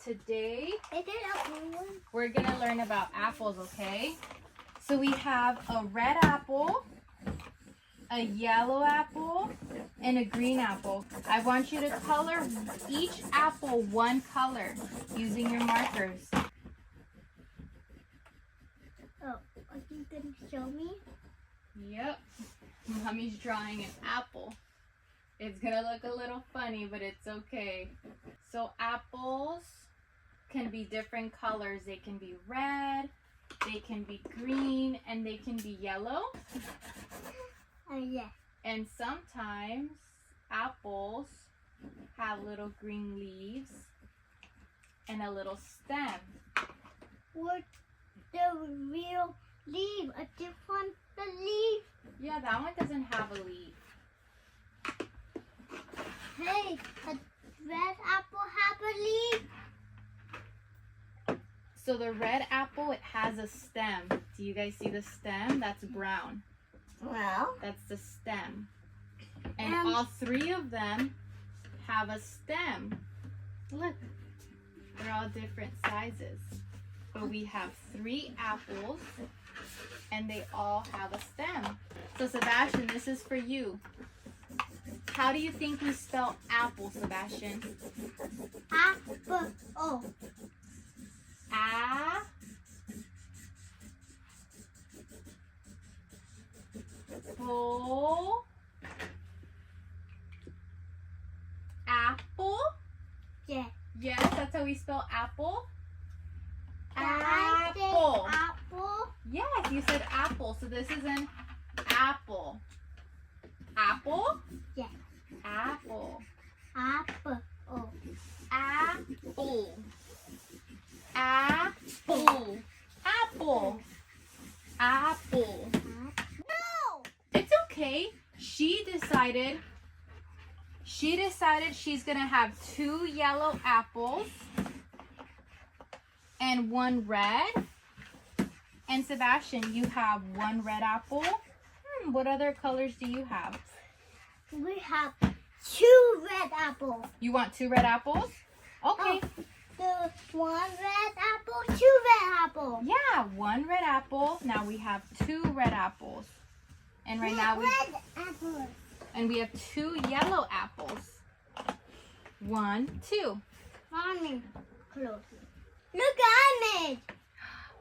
today Is it a blue one? we're going to learn about apples, okay? So we have a red apple, a yellow apple, and a green apple. I want you to color each apple one color using your markers. Oh, are you going to show me? Yep. Mommy's drawing an apple. It's gonna look a little funny, but it's okay. So apples can be different colors. They can be red, they can be green, and they can be yellow. Yeah. And sometimes apples have little green leaves and a little stem. What the real leaf? A different leaf? Yeah, that one doesn't have a leaf. Hey, a red apple have a leaf? So the red apple, it has a stem. Do you guys see the stem? That's brown. Well. That's the stem. And all three of them have a stem. Look, they're all different sizes. But we have 3 apples and they all have a stem. So Sebastian, this is for you. How do you think we spell apple, Sebastian? Apple. Oh. Apple. Apple? Yeah. Yes, that's how we spell apple. I say Apple. apple. Yes, you said apple. So this is an apple. Apple? Yeah. Apple. Apple. Oh. Apple. Apple. Apple. Apple. No. It's okay. She decided she's gonna have 2 yellow apples and 1 red. And Sebastian, you have 1 red apple. What other colors do you have? We have 2 red apples. You want 2 red apples? Okay. The 1 red apple, 2 red apples. Yeah, 1 red apple. Now we have 2 red apples. And right now red apples. and we have 2 yellow apples. 1, 2. Mommy, close. Look, I made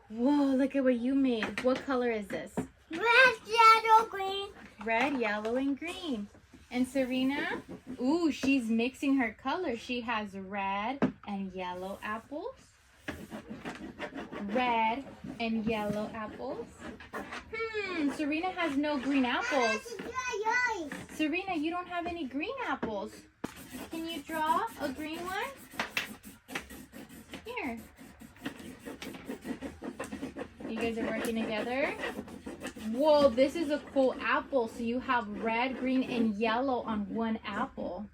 Whoa, look at what you made. What color is this? red, yellow, green. Red, yellow, and green. And Serena, ooh, she's mixing her colors. She has red and yellow apples. Red and yellow apples. Serena has no green apples. Serena, you don't have any green apples. Can you draw a green one? Here. You guys are working together? Whoa, this is a cool apple. So you have red, green, and yellow on 1 apple.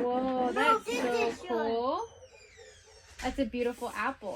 Whoa, that's so cool. That's a beautiful apple.